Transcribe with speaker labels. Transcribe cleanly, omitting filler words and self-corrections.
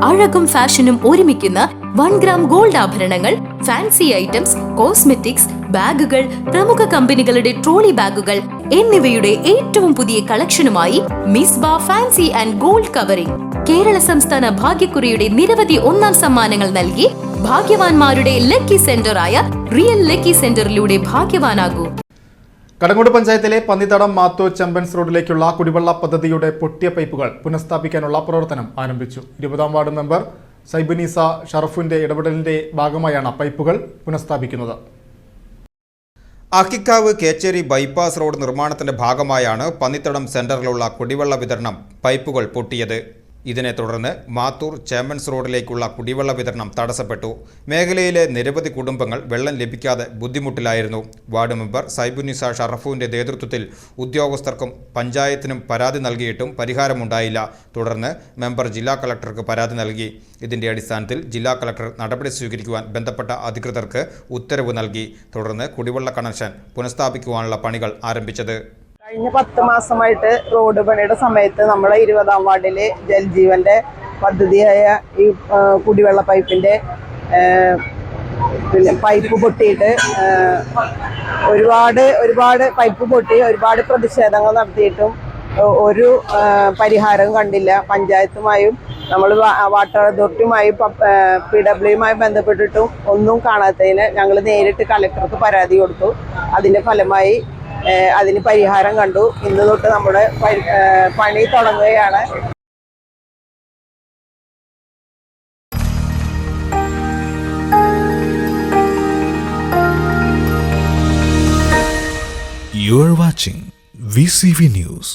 Speaker 1: അഴകും ഫാഷനും ഒരുമിക്കുന്ന 1 gram gold ആഭരണങ്ങൾ, ഫാൻസി ഐറ്റംസ്, കോസ്മെറ്റിക്സ്, ബാഗുകൾ, പ്രമുഖ കമ്പനികളുടെ ട്രോളി ബാഗുകൾ എന്നിവയുടെ ഏറ്റവും പുതിയ കളക്ഷനുമായി Misba fancy and gold covering Kerala സംസ്ഥാന ഭാഗ്യക്കുറിയുടെ നിരവധി ഒന്നാം സമ്മാനങ്ങൾ നൽകി ഭാഗ്യവാന്മാരുടെ ലക്കി സെന്ററായ റിയൽ ലക്കി സെന്ററിലൂടെ ഭാഗ്യവാനാകൂ.
Speaker 2: കടങ്ങോട് പഞ്ചായത്തിലെ പന്നിത്തടം മാത്തൂർ ചമ്പൻസ് റോഡിലേക്കുള്ള കുടിവെള്ള പദ്ധതിയുടെ പൊട്ടിയ പൈപ്പുകൾ പുനഃസ്ഥാപിക്കാനുള്ള പ്രവർത്തനം ആരംഭിച്ചു. 20-ാം വാർഡ് മെമ്പർ സൈബുനീസ ഷറഫിന്റെ ഇടപെടലിന്റെ ഭാഗമായാണ് പൈപ്പുകൾ പുനഃസ്ഥാപിക്കുന്നത്.
Speaker 3: അക്കിക്കാവ് കേച്ചേരി ബൈപ്പാസ് റോഡ് നിർമ്മാണത്തിന്റെ ഭാഗമായാണ് പന്നിത്തടം സെന്ററിലുള്ള കുടിവെള്ള വിതരണം പൈപ്പുകൾ പൊട്ടിയത്. ഇതിനെ തുടർന്ന് മാത്തൂർ ചേമ്പൻസ് റോഡിലേക്കുള്ള കുടിവെള്ള വിതരണം തടസ്സപ്പെട്ടു. മേഖലയിലെ നിരവധി കുടുംബങ്ങൾ വെള്ളം ലഭിക്കാതെ ബുദ്ധിമുട്ടിലായിരുന്നു. വാർഡ് മെമ്പർ സൈബുനിസ ഷറഫുവിന്റെ നേതൃത്വത്തിൽ ഉദ്യോഗസ്ഥർക്കും പഞ്ചായത്തിനും പരാതി നൽകിയിട്ടും പരിഹാരമുണ്ടായില്ല. തുടർന്ന് മെമ്പർ ജില്ലാ കളക്ടർക്ക് പരാതി നൽകി. ഇതിന്റെ അടിസ്ഥാനത്തിൽ ജില്ലാ കളക്ടർ നടപടി സ്വീകരിക്കുവാൻ ബന്ധപ്പെട്ട അധികൃതർക്ക് ഉത്തരവ് നൽകി. തുടർന്ന് കുടിവെള്ള കണക്ഷൻ പുനഃസ്ഥാപിക്കുവാനുള്ള പണികൾ ആരംഭിച്ചത്.
Speaker 4: കഴിഞ്ഞ 10 മാസമായിട്ട് റോഡ് പണിയുടെ സമയത്ത് നമ്മളെ 20-ാം വാർഡിലെ ജൽജീവന്റെ പദ്ധതിയായ ഈ കുടിവെള്ള പൈപ്പിന്റെ പൈപ്പ് പൊട്ടിയിട്ട് ഒരുപാട് പൈപ്പ് പൊട്ടി ഒരുപാട് പ്രതിഷേധങ്ങൾ നടത്തിയിട്ടും ഒരു പരിഹാരം കണ്ടില്ല. പഞ്ചായത്തുമായും നമ്മൾ വാട്ടർ അതോറിറ്റിയുമായും PWയുമായി ബന്ധപ്പെട്ടിട്ടും ഒന്നും കാണാത്തതിന് ഞങ്ങൾ നേരിട്ട് കളക്ടർക്ക് പരാതി കൊടുത്തു. അതിന്റെ ഫലമായി അതിന് പരിഹാരം കണ്ടു. ഇന്ന് തൊട്ട് നമ്മുടെ പണി തുടങ്ങുകയാണ്.
Speaker 5: You are watching VCV News.